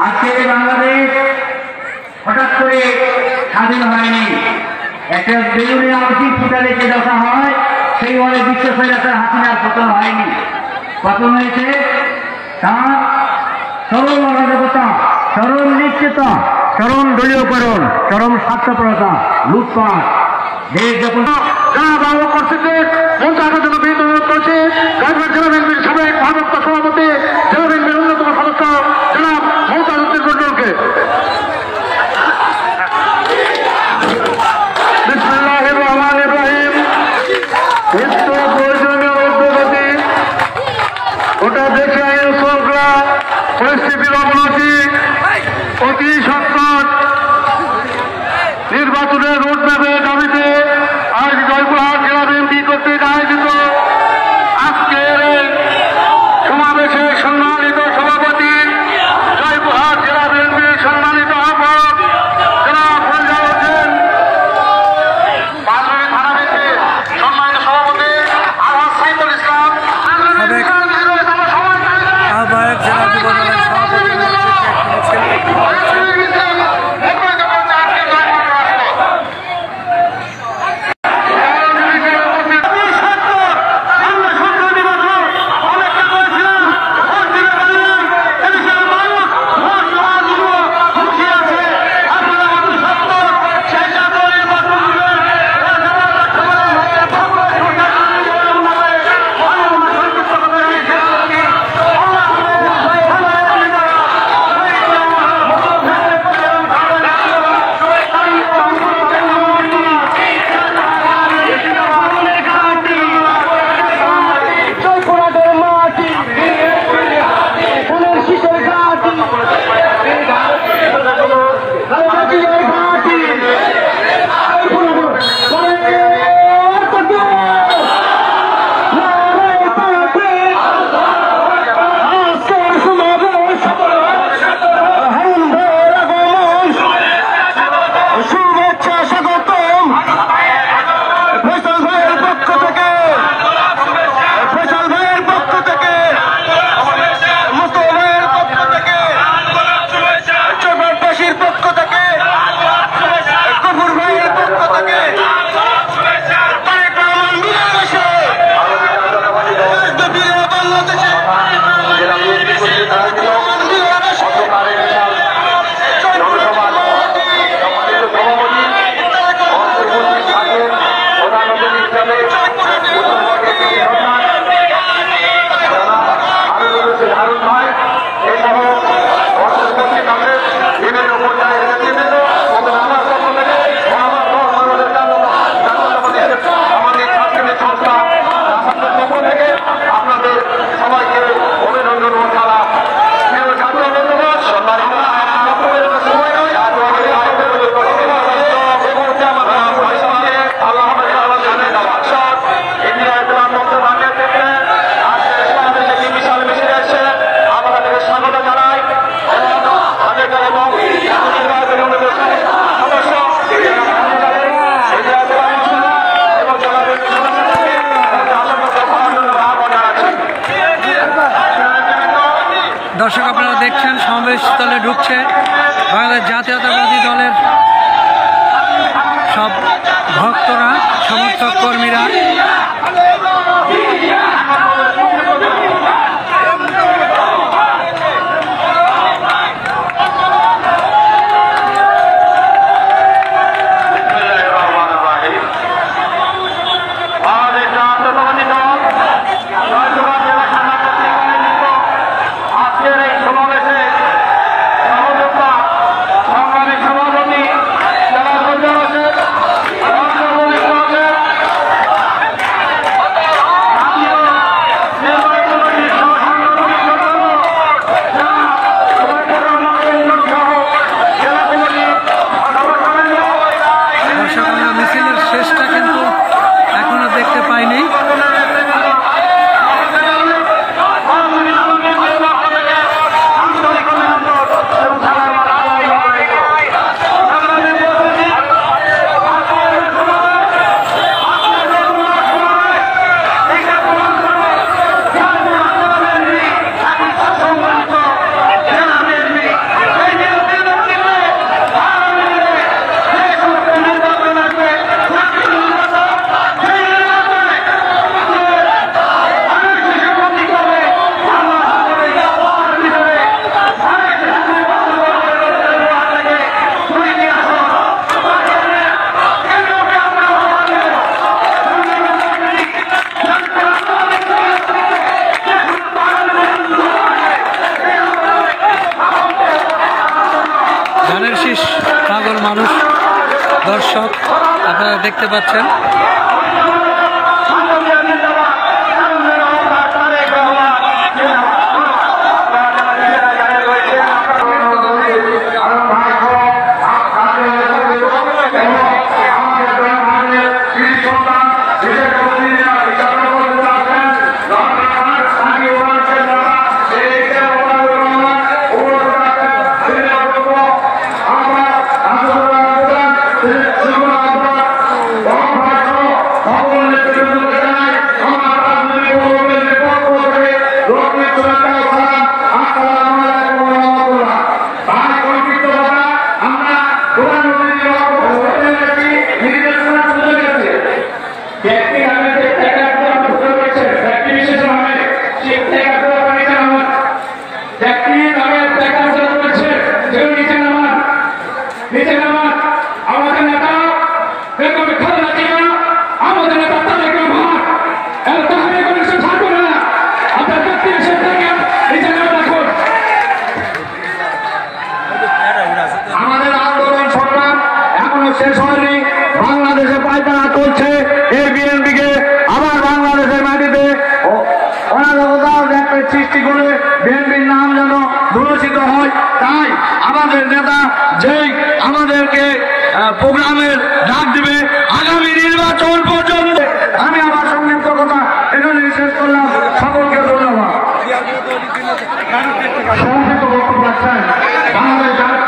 আজকে বাংলাদেশ হঠাৎ করে স্বাধীন হয়নি। একটা বেলুনের আংটি ফুটালে যে দশা হয়, সেইভাবে বিশ্ব স্বৈরাচার হাসিনার পতন হয়নি। পতন হয়েছে তার চরম অরাজকতা, চরম নিশ্চিতা, চরম দলীয়করণ, চরম স্বার্থপরতা, লুটপাট। দেশ যখন যারা বাংলা করতেছে পঞ্চায়েতের জন্য বিরোধ করছে, গাইবান্ধা জেলা বিএনপির সাবেক ভারপ্রাপ্ত সভাপতি, জেলা বিএনপির অন্যতম সদস্য জনাব মমতাজ উদ্দিন মন্ডলকে বিসমিল্লাহির রহমানির রহিম। নিত্য প্রয়োজনীয় অগ্রগতি, ওটা দেখে আইন শৃঙ্খলা পরিস্থিতির অবনতি, অতি সংকট, নির্বাচনের রোডম্যাপের দাবিতে আজ জয়পুরহাট জেলা বিএনপি কর্তৃক আয়োজিত আজকের সমাবেশে সম্মানিত সভাপতি, জয়পুরহাট জেলা বিএনপির সম্মানিত আহ্বায়ক জনাব ফজল হোসেন, বাজুরি থানা বিএনপির সম্মানিত সভাপতি আলহাজ সাইদুল ইসলাম, আহ্বায়ক জেলা যুবদলের সভাপতি দর্শক আপনারা দেখছেন সমাবেশস্থলে ঢুকছে বাংলাদেশ জাতীয়তাবাদী দলের সব ভক্তরা, সমর্থক কর্মীরা। আপনারা দেখতে পাচ্ছেন। শেষ হয়নি, বাংলাদেশে পায়তারা চলছে। এই বিএনপিকে আবার বাংলাদেশের মাটিতে অনাগতার একটা সৃষ্টি করে বিএনপির নাম যেন দূষিত হয়। তাই আমাদের নেতা যেই আমাদেরকে প্রোগ্রামের ডাক দিবে আগামী নির্বাচন পর্যন্ত, আমি আমার সংক্ষিপ্ত কথা এখানে শেষ করলাম। সকলকে ধন্যবাদ। সংক্ষিপ্ত বক্তব্য রাখছেন বাংলাদেশ জাতীয়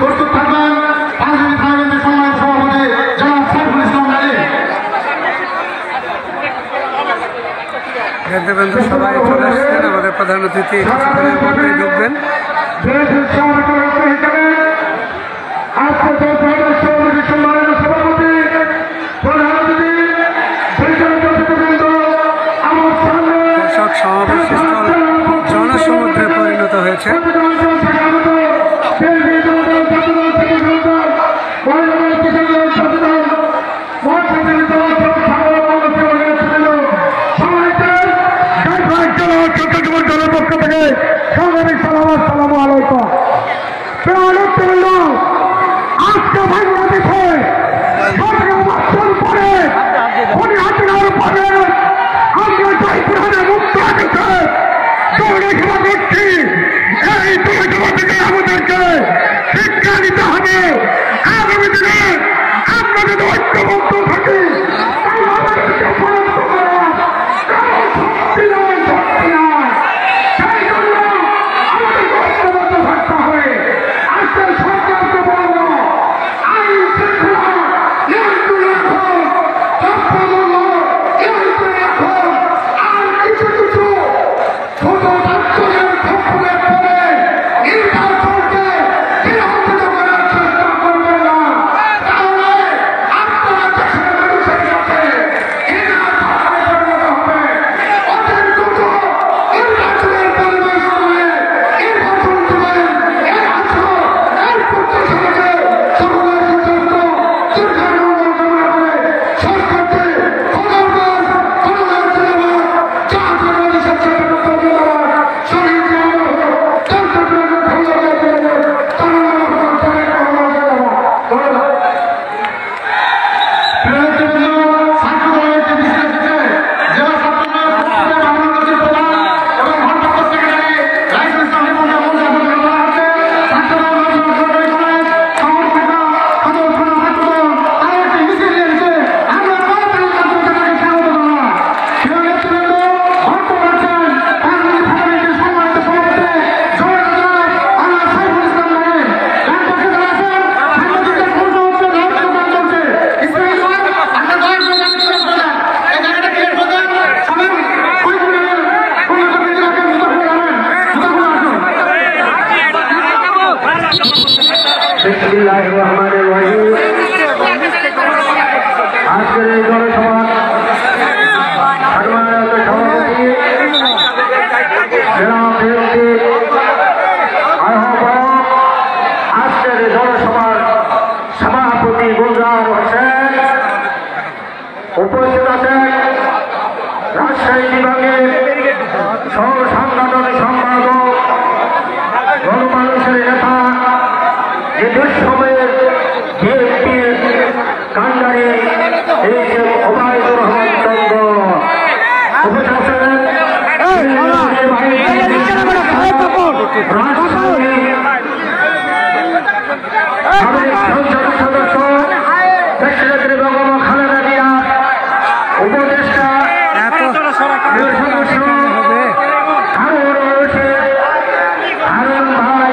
প্রস্তুত থাকবেন সভাপতি জনাব সাইফুল ইসলাম আলী। নেতৃবৃন্দ সবাই চলে আসছেন। আমাদের প্রধান অতিথি কিছুক্ষণের মধ্যেই ঢুকবেন। কৃষক সমাবেশ স্থল জনসমুদ্রে পরিণত হয়েছে। আজকে বাংলাদেশে আমরা জয়পুরহাটে মুক্ত আকাশে দৌড়াশোনা করছি। এই দৌড়াশোনা থেকে আমাদেরকে শিক্ষা নিতে হবে। আগামী দিনে আমরা যদি ঐক্যবদ্ধ থাকি বাংলাদেশকে পরাস্ত করা কারো শক্তি নয়, শক্তি নয়। সেই জন্য আমাদেরকে ঐক্যবদ্ধ থাকতে হবে। আজকে সরকারকে বলবো আইন শৃঙ্খলা নিয়ন্ত্রণ রাখো, সম্পূর্ণ নিয়ন্ত্রণ রাখো। আর কিছু কিছু ছোট বাচ্চাদের খপ্পরে পড়ে নির্বাচনকে বিলম্বিত করার চেষ্টা করবেন না। তাহলে আপনারা দেশের মানুষের কাছে ঘৃণার ভাবে পরিণত হবে। অতি দ্রুত নির্বাচনের পরিবেশ করে নির্বাচন দেবেন। এর আছো এর প্রত্যাশাকে সকলের যথার্থ দীর্ঘায়ু কামনা করে সরকারকে খবরদার করোনা জিন্দাবাদ, জাতীয়তাবাদী স্বেচ্ছাসেবক দল জিন্দাবাদ, শহীদ জিয়াউর রহমান, জাতীয়তাবাদী জিন্দাবাদ, তারেক রহমান জিন্দাবাদ। ধন্যবাদ। আজকের এই জনসভা সম্মানিত সভাপতি জেলা বিএনপি আহ্বায়ক, আজকের এই জনসভার সভাপতি গুলজার হোসেন, উপস্থিত আছেন রাজশাহী বিভাগের সহ সাংগঠনিক সম্পাদক গণমানুষের নেতা যে দুঃসময়ের বিএনপির কাণ্ডারি এই যে ওবায়দুর রহমান চন্দ্র উপশাসন সংসদ সদস্য সেক্রেটারি বেগম খালেদা জিয়া উপদেষ্টা সদস্য আরো রয়েছে হারুন ভাই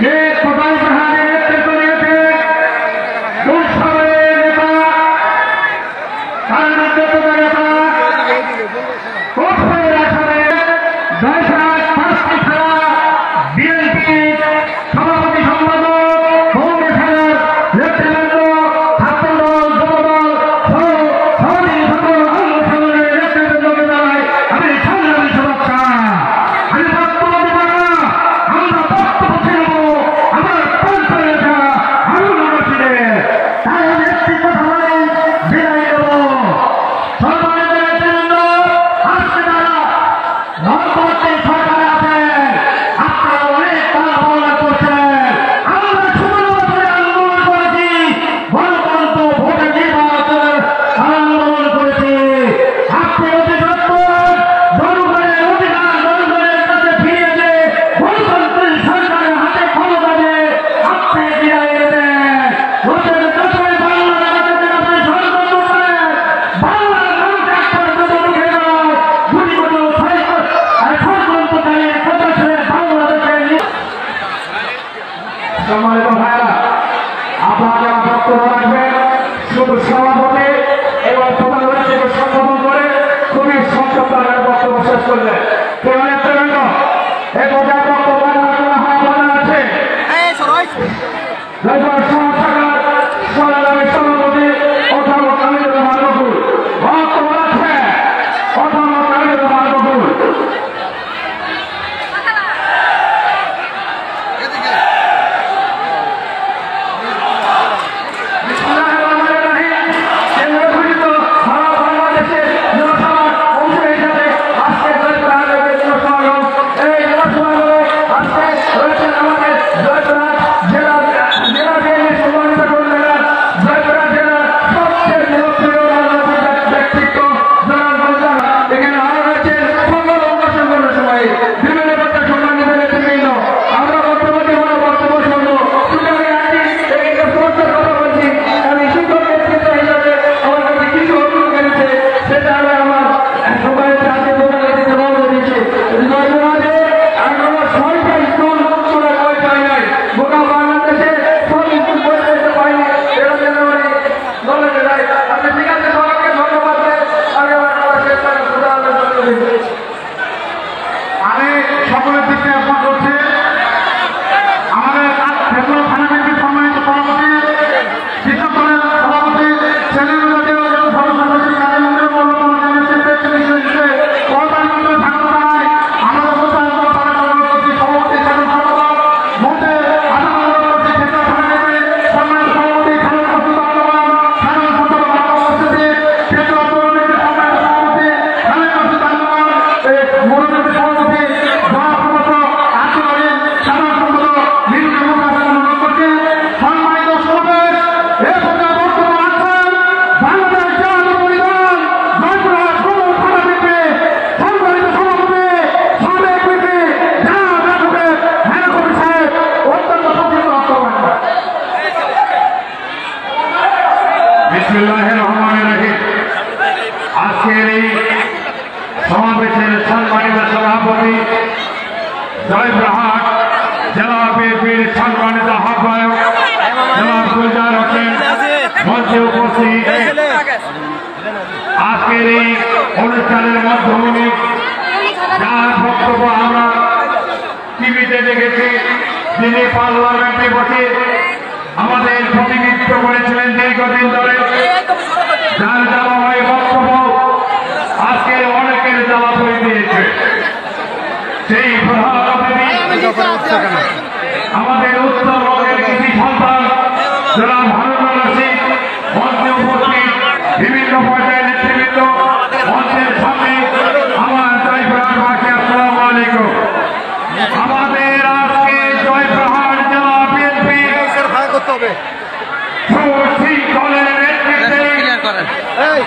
যে প্রধান প্রধানের নেতৃত্ব দিয়েছে দুঃসময়ের নেতা তার নেতৃত্ব নেতা কোর্টের আসনে 10,5টি খেলা বিএনপির সভাপতি সম্পাদক কংগ্রেসের নেতৃবৃন্দ ছাত্রদল যুবদল সভাপতি সকল অঙ্গসংগঠনের নেতৃবৃন্দকে জানাই আমি সংগ্রামী শুভেচ্ছা। আমি বক্তব্য দেব না, আমরা বক্তব্য ছিল আমার পঞ্চায়েত হারুন রশিদের তার নেতৃত্ব ধরে বিদায় দেব। সরকারের নেতৃবৃন্দ আজকে তারা নববর্ষের সরকারে আছেন, আপনারা অনেক তারা ভাবনা করছেন। আমরা 16 বছরে আন্দোলন করেছি, গণতন্ত্র ভোটে নির্বাচনের আন্দোলন করেছি। আপনি অধিকার জনগণের অধিকার জনগণের কাছে ফিরিয়ে দিয়ে গণতন্ত্রের সরকারের হাতে ক্ষমতা দিয়ে আপনি বিদায় দেবেন। লোকের যতই বাংলার কাছে আপনি ষড়যন্ত্র করেন, বাংলার মানুষ একটা মুখে নয় গুলি গুলো ষড়যন্ত্রকারী সদস্যের বাংলাদেশের সম্মানিত ভাইরা, আপনারা বক্তব্য রাখবেন। শুধু সভাপতি এবং প্রধান অতিথিকে সম্বোধন করে খুবই সংক্ষিপ্ত বক্তব্য শেষ করলেন। এই পর্যায়ে বক্তব্য আছে সভাপতি অধ্যাপক আমিনুর রহমান বকুল বক্তব্য আছে। অধ্যাপক আমিনুর রহমান বকুল জেলা জয়পুরহাট জেলা বিএনপির সম্মানিত আহ্বায়ক জনাব গুলজার হোসেন মঞ্চে উপস্থিত। আজকের এই অনুষ্ঠানের মাধ্যমে যার বক্তব্য আমরা টিভিতে দেখেছি, তিনি পার্লামেন্টে বসে আমাদের প্রতিনিধিত্ব করেছিলেন দীর্ঘদিন ধরে, যার জ্বালাময় বক্তব্য আজকে অনেকের জ্বালা করে দিয়েছে। সেই প্রধান অতিথি আমাদের উত্তরবঙ্গের কৃষি সন্তান জনাব হারুনুর রশিদ মঞ্চে উপস্থিত, বিভিন্ন পর্যায়ের নেতৃবৃন্দ মঞ্চের সামনে আমার জয়পুরহাটবাসী আসসালামু আলাইকুম। আমাদের আজকে জয়পুরহাট জেলা বিএনপি সুশৃঙ্খলের নেতৃত্বে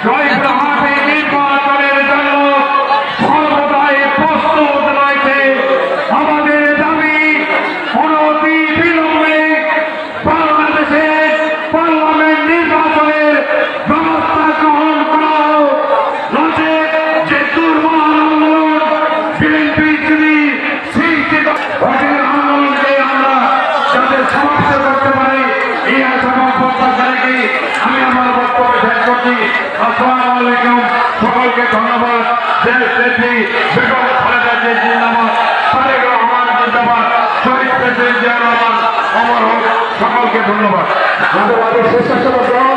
জয়পুরহাটে নির্বাচনের জন্য সর্বদাই প্রস্তুত রয়েছে। আমাদের দাবি অনতি বিলম্বে বাংলাদেশে পার্লামেন্ট নির্বাচনের ব্যবস্থা গ্রহণ করা হোক। নচেত যে দুর্বল আন্দোলন বিএনপি যদি সৃষ্টি ভোটের আন্দোলনকে আমরা যাতে সমাপ্ত করতে পারি, এই আশাবাদ প্রত্যাশা রেখে আমি আমার বক্তব্য শেষ করছি। আসসালামু আলাইকুম। সকলকে ধন্যবাদ। দেশ নেত্রী বেগম খালেদা জিয়া জিন্দাবাদ, তারেক রহমান জিন্দাবাদ, শহীদ প্রেসিডেন্ট জিয়া রহমান অমর হোক। সকলকে ধন্যবাদ। আমাদের স্বেচ্ছাসেবক দল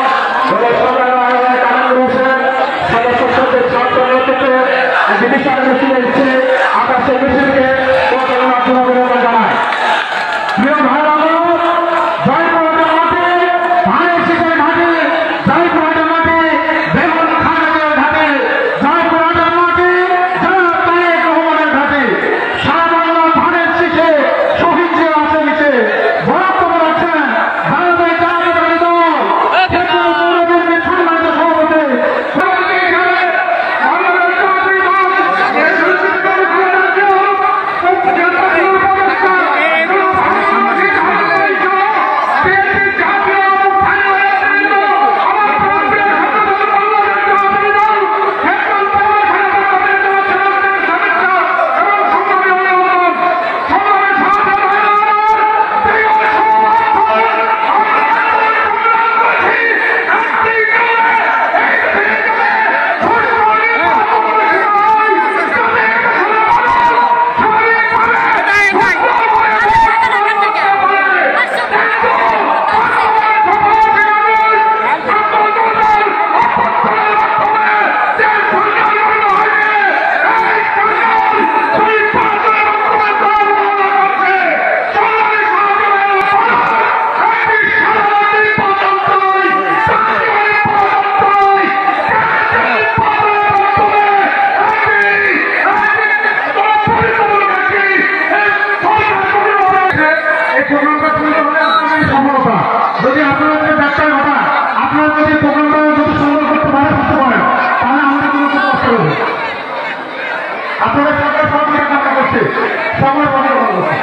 সদস্যদের ছাত্র নেতৃত্বে বিশাল মিছিল দিচ্ছে। আমরা সেই মিছিলকে অভিনন্দন জানাই। প্রিয় ভাইরা, জয়পুরহাটের মাঠে, ধানের শীষের ঘাটে, জয়পুরহাটের মাঠে, বেগম খালেদার ঘাটে, জয়পুরহাটের মাঠে, জনাব তারেক রহমানের ঘাটে, সারা বাংলা ধানের শীষে শহীদ জিয়া আছে মিছে বক্তব্য রাখছেন ভারতের জাতীয়তাবাদী দল খেতড়া পৌর বিএনপির সম্মানিত সভাপতি যদি আপনাদের ব্যবসায় কথা আপনারা যদি প্রোগ্রামটা যদি সুন্দর করতে পারেন তাহলে আমাদের কোনো কষ্ট হবে। আপনাদের সরকার সবটা কাজ করছে, সবার বন্ধ করছে।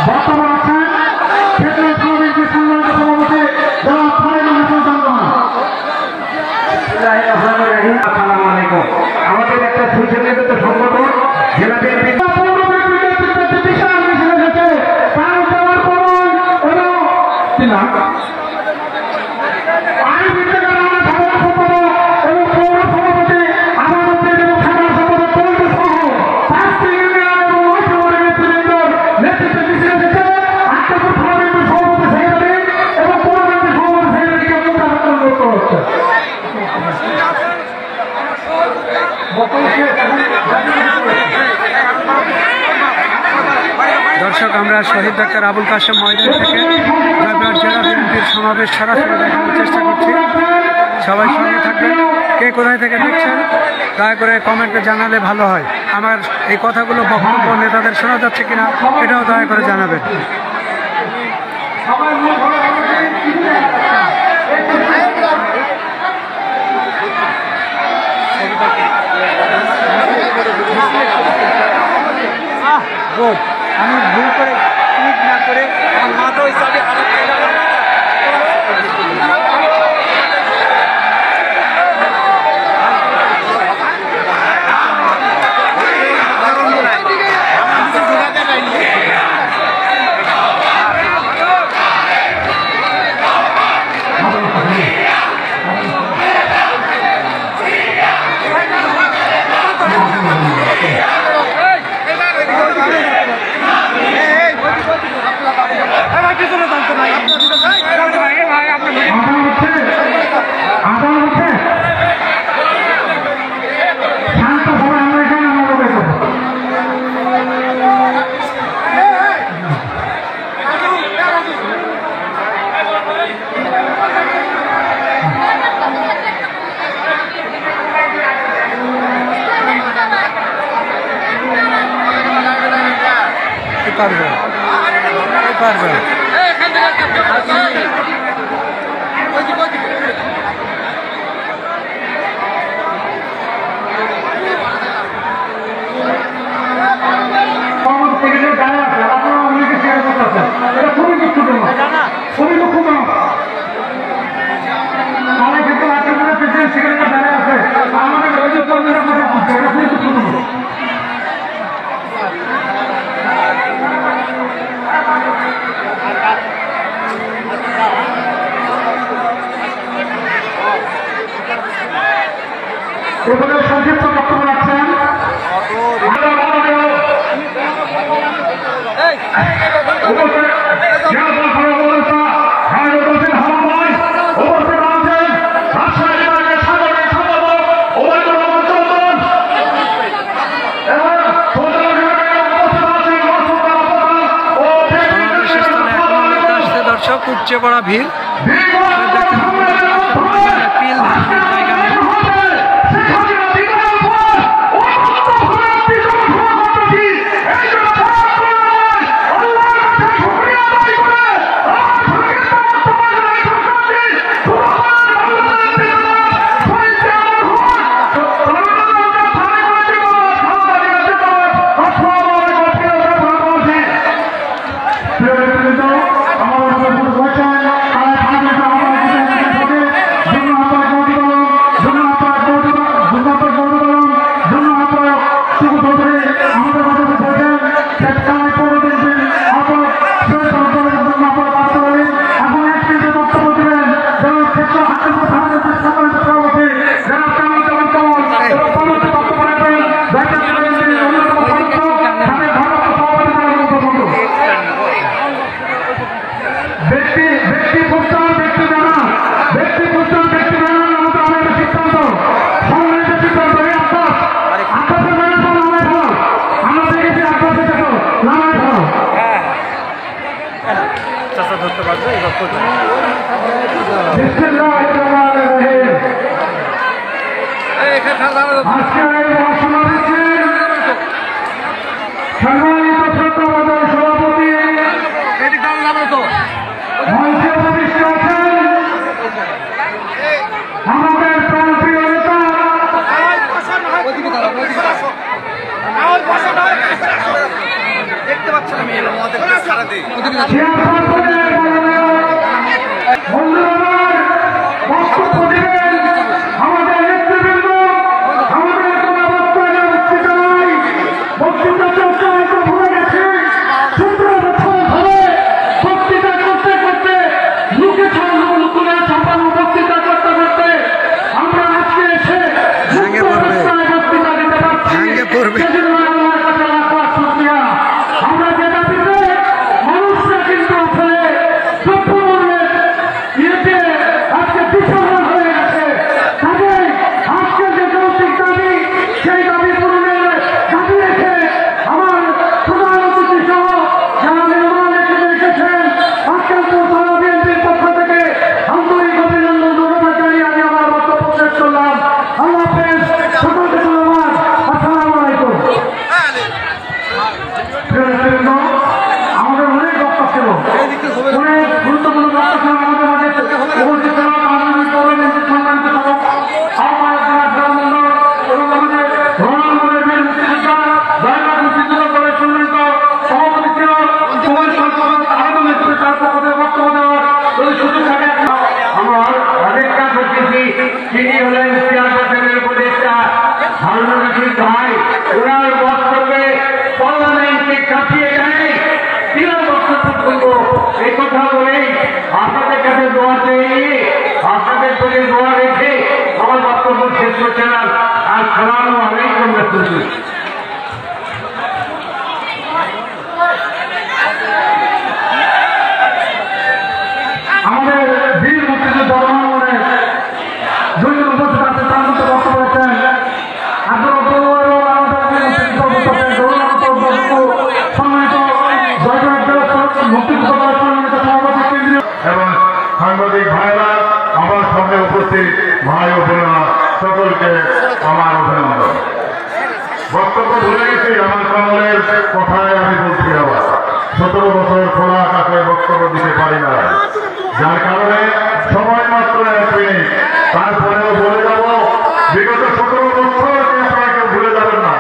বর্তমান আছেন খেতড়া পৌর বিএনপির সম্মানিত সভাপতি জনাব ফারিদুল হাসান চন্দ্রমা। আসসালামু আলাইকুম। আমাদের একটা সুশৃঙ্খলিত সংগঠন জেলা বিএনপি পৌর বিএনপির নেতৃত্বে বিশাল মিছিল এসেছে। তার দেওয়ার পর আইন বিদ্যালয় আমার সাধারণ সম্পাদক এবং পৌর সভাপতি আমাদের এবং সাধারণ সম্পাদক পৌর সহ 5টি ইউনিয়ন এবং 9টি ওয়ার্ডের নেতৃবৃন্দর নেতৃত্বে মিছিল এসেছে। আটটাপুর পৌর বিএনপির সভাপতি সেক্রেটারি এবং পৌর বিএনপির সভাপতি সেক্রেটারিকে অনুরোধ করা হচ্ছে। দর্শক, আমরা শহীদ ডাক্তার আবুল কাশেম ময়দান থেকে জয়পুরহাট জেলা বিএনপির সমাবেশ সরাসরি দেখানোর চেষ্টা করছি। সবাই সঙ্গে থাকবেন। কে কোথায় থেকে দেখছেন দয়া করে কমেন্টে জানালে ভালো হয়। আমার এই কথাগুলো বক্তব্য নেতাদের শোনা যাচ্ছে কিনা এটাও দয়া করে জানাবেন। বোধ আমি ভুল করে ক্লিক না করে আমার মাথা ওই চাবি হারাতে পারবে পারবে এগুলো সংক্ষিপ্ত বক্তব্য রাখছেন দর্শক উপচে পড়া ভিড় দেখতে পাচ্ছিলাম যদি কাটিয়ে দেয় তিনার বক্তব্য করবো এই কথা বলেই আপনাদের কাছে দোয়া চেয়ে আপনাদের প্রতি দোয়া রেখে আমার বক্তব্য শেষ করছে না। আর সালামু আলাইকুম রাসূলুল্লাহ। আমাদের বীর মুক্তিযুদ্ধ জনগণের দুইজন উপস্থিত আছে, তার মধ্যে বক্তব্য রাখছেন এবং সাংবাদিক ভাইরা, আমার সামনে উপস্থিত ভাই ও বোনেরা, সকলকে আমার অভিনন্দন। বক্তব্য ভুলে গেছি, আমার সকলের কথায় আমি বলছি আবার 17 বছর খোলা আকাশে বক্তব্য দিতে পারি না, যার কারণে সময় মাত্র 1 মিনিট। তারপরেও বলে যাব বিগত 17 বছরকে আপনারা কেউ ভুলে যাবেন না।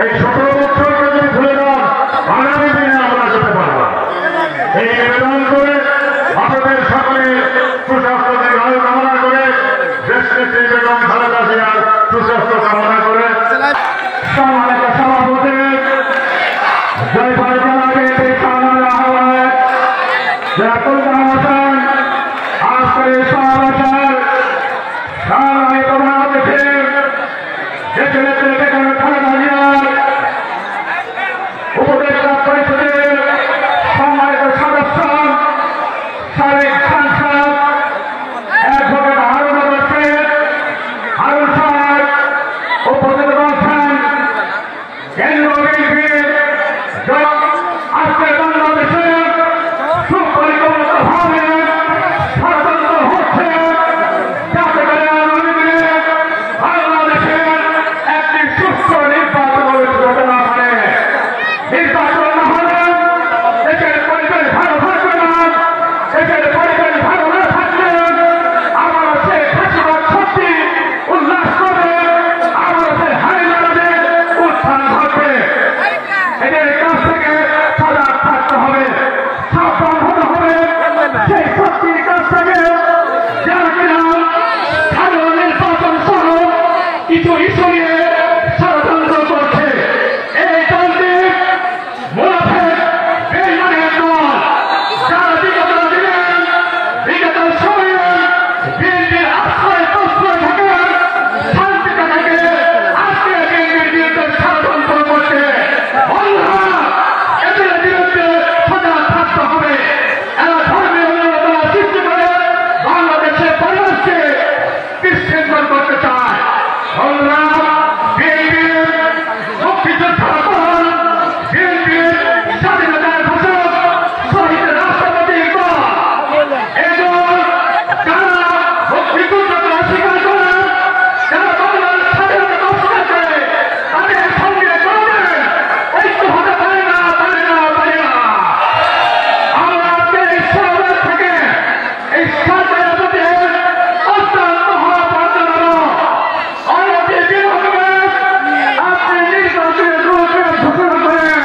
এই 17 বছরকে যদি ভুলে যান আগামী দিনে আমরা যেতে পারব। এই নিবেদন করে আপনাদের সকলে সুস্বাস্থ্য দীর্ঘায়ু কামনা করে, দেশনেত্রী বেগম খালেদা জিয়ার সুস্বাস্থ্য কামনা করে সম্মানিত সভাপতি জয় ভাই জানাবে আজকের এই সমাবেশের সংগ্রামী প্রধান অতিথি দেশনেত্রী বেগম খালেদা জিয়ার উপদেষ্টা পরিষদের সম্মানিত সদস্য, সাবেক সাংসদ অ্যাডভোকেট হারুন রশিদ হারুন সাহেব উপস্থিত রয়েছেন। কেন্দ্রীয় বিএনপির আজকে বাংলাদেশের সুপরিকল্পিতভাবে ষড়যন্ত্র হচ্ছে, যাতে করে আগামী দিনে বাংলাদেশের একটি সুস্থ নির্বাচন অনুষ্ঠিত না পারে। নির্বাচন না হলে দেশের পরিবেশ ভালো থাকবে না, দেশের পরিবেশ ভালো না থাকলে আমরা সে ফাঁসিবাদ শক্তি উল্লাস করে আমরা সে হাইনাদের উত্থান ঘটবে। এদের কাছ থেকে সজাগ থাকতে হবে, সাবধান হতে হবে। সেই শক্তির কাছ থেকে যারা কিনা স্থানীয় নির্বাচন সহ কিছু ইস্যু নিয়ে ষড়যন্ত্র করছে, এই দলটি মুনাফেক বেঈমানের দল, যারা বিগত দিনে বিগত সময়ে বিএনপির আশ্রয় প্রশ্রয় থেকে শান্তিতে থেকে আজকে বিএনপির বিরুদ্ধে ষড়যন্ত্র করছে। বন্ধুরা, এদের বিরুদ্ধে সজাগ থাকতে হবে। এরা ধর্মীয় নিরবতা সৃষ্টি করে বাংলাদেশের পরিবেশকে বিশৃঙ্খল করতে চায়। বন্ধুরা, বিএনপির মুক্তিযোদ্ধারা দল, বিএনপির স্বাধীনতার ঘোষক শহীদ রাষ্ট্রপতির দল, এই দল যারা মুক্তিযুদ্ধকে অস্বীকার করে, যারা বাংলার স্বাধীনতাকে অস্বীকার করে, তাদের সঙ্গে কোনোদিন ঐক্য হতে পারে না, পারে না, পারে না। আমরা আজকে এই সমাবেশ থেকে এই সরকারের প্রতি অত্যন্ত হওয়া পর্যন্ত অনতি বিলম্বে আপনি নির্বাচনের রূপরেখা ঘোষণা করেন।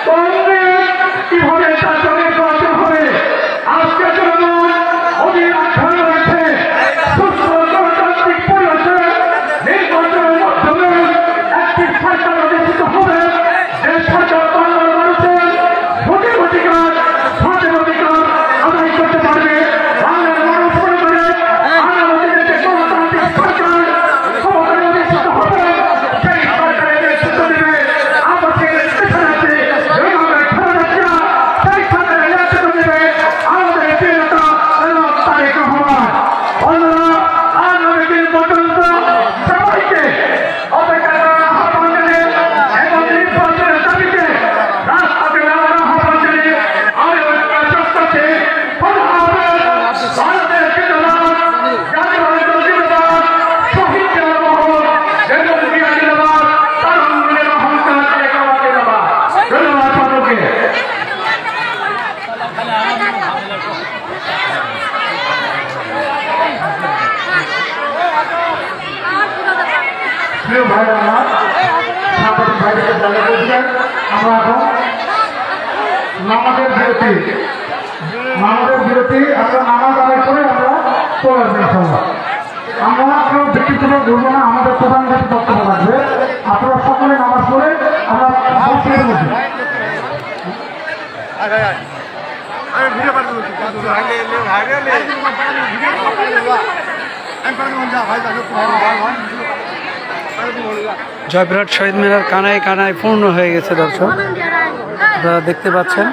কোনদিন কিভাবে জাতীয় নির্বাচন হবে আজকে জনগণ অধীর আগ্রহ রয়েছে। সুস্থ গণতান্ত্রিক পরিবেশে নির্বাচনের মাধ্যমে একটি সরকার অধিষ্ঠিত হবে, যে সরকার বাংলার মানুষের ভোটের অধিকার, ভোটের অধিকার আদায় করতে পারবে। বাংলার মানুষ মনে করে আগামী দিনে যে গণতান্ত্রিক সরকার ক্ষমতায় অধিষ্ঠিত হবে, সেই সরকারের নেতৃত্ব দেবে আমাদের পেছনে যেভাবে খালেদা জিয়া, সেই সরকারের নেতৃত্ব দেবে আমাদের প্রিয়তা এবং তারেক রহমান। বন্ধুরা, আগামী দিন পর্যন্ত সবাইকে অপেক্ষা করার আহ্বান জানিয়ে এবং নির্বাচনের দাবিতে রাজপথে নামার আহ্বান জানিয়ে আমি চেষ্টা করছি। ভারতের জিন্দাবাদ, জাতীয়তাবাদ জিন্দাবাদ, শহীদ জিয়ার মহল, বেগম জিয়া জিন্দাবাদ, তারুণ্যের অহংকার জিন্দাবাদ জিন্দাবাদ। ধন্যবাদ সকলকে। প্রিয় ভাইরা আমার, সাংবাদিক ভাইদেরকে জানিয়ে দিয়েছেন আমরা এখন নামাজের বিরতি আমরা নামাজ আদায় করে আমরা চলে আসবো ইনশাআল্লাহ। আমরা কেউ ব্যক্তিগত বলবো না, আমাদের প্রধান বক্তব্য রাখবে। আপনারা সকলে নামাজ পড়ে আমরা জয়পুরহাট শহীদ মিনার কানায় কানায় পূর্ণ হয়ে গেছে দর্শক, আপনারা দেখতে পাচ্ছেন।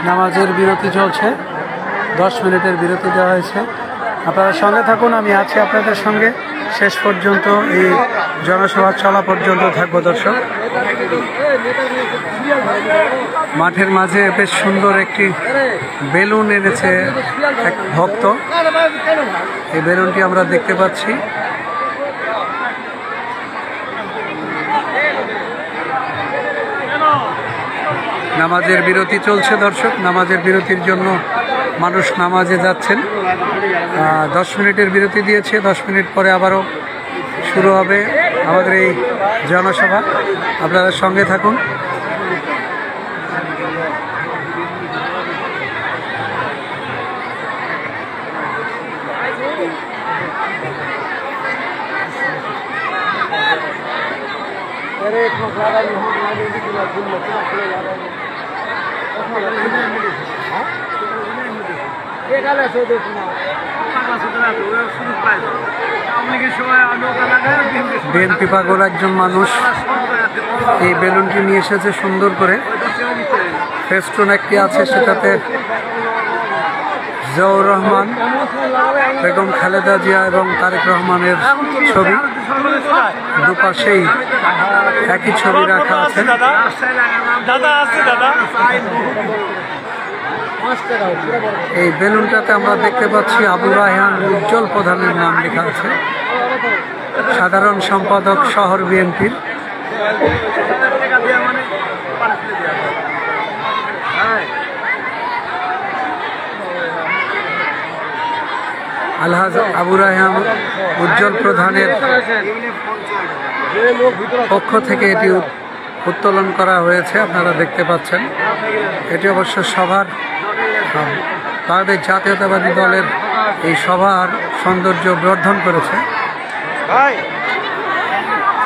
নামাজের বিরতি চলছে, 10 মিনিটের বিরতি দেওয়া হয়েছে। আপনারা সঙ্গে থাকুন, আমি আছি আপনাদের সঙ্গে শেষ পর্যন্ত, এই জনসভা চলা পর্যন্ত থাকবো দর্শক। মাঠের মাঝে বেশ সুন্দর একটি বেলুন এনেছে এক ভক্ত, এই বেলুনটি আমরা দেখতে পাচ্ছি। নামাজের বিরতি চলছে দর্শক, নামাজের বিরতির জন্য মানুষ নামাজে যাচ্ছেন। 10 মিনিটের বিরতি দিয়েছে, 10 মিনিট পরে আবারও শুরু হবে আমাদের এই জনসভা, আপনারা সঙ্গে থাকুন। বিএনপি পাগল একজন মানুষ এই বেলুনটি নিয়ে এসেছে সুন্দর করে, ফেস্টুন একটি আছে, সেটাতে জিয়াউর রহমান, বেগম খালেদা জিয়া এবং তারেক রহমানের ছবি, দুপাশেই একই ছবি রাখা আছে। এই বেলুনটাতে আমরা দেখতে পাচ্ছি আবু রায়হান উজ্জ্বল প্রধানের নাম লেখা আছে, সাধারণ সম্পাদক শহর বিএনপির। আলহাজ আবু রায়হান উজ্জ্বল প্রধানের পক্ষ থেকে এটি উত্তোলন করা হয়েছে, আপনারা দেখতে পাচ্ছেন। এটি অবশ্য সভার, বাংলাদেশ জাতীয়তাবাদী দলের এই সভার সৌন্দর্য বর্ধন করেছে। ভাই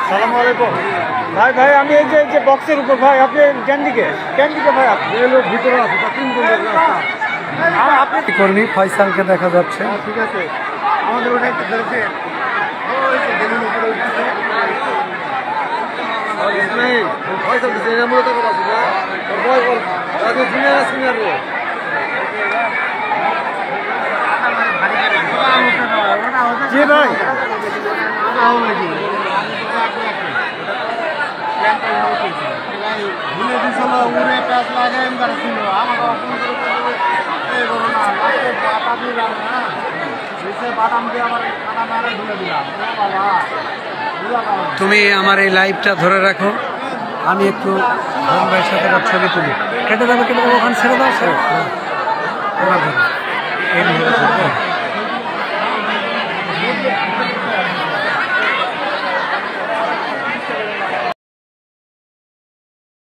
সালাম আলাইকুম। ভাই ভাই আমি এই যে বক্সের উপর, ভাই আপনি কেন দিকে ভাই, আপনি ভিতরে আছে আপনি কর্মী ফয়সালকে দেখা যাচ্ছে। ঠিক আছে, আমাদের ওটা একটু ধরেছে জি ভাই। ভুলে দিছিল উড়ে প্যাঁচ লাগে ছিল আমাকে বাদাম দিয়ে আমার খানা মেরে ঢুলে দিলাম। তুমি আমার এই লাইভটা ধরে রাখো, আমি একটু ধন ভাইয়ের সাথে ছবি তুলি। কেটে দেবে ওখানে ছেড়ে দাও স্যার।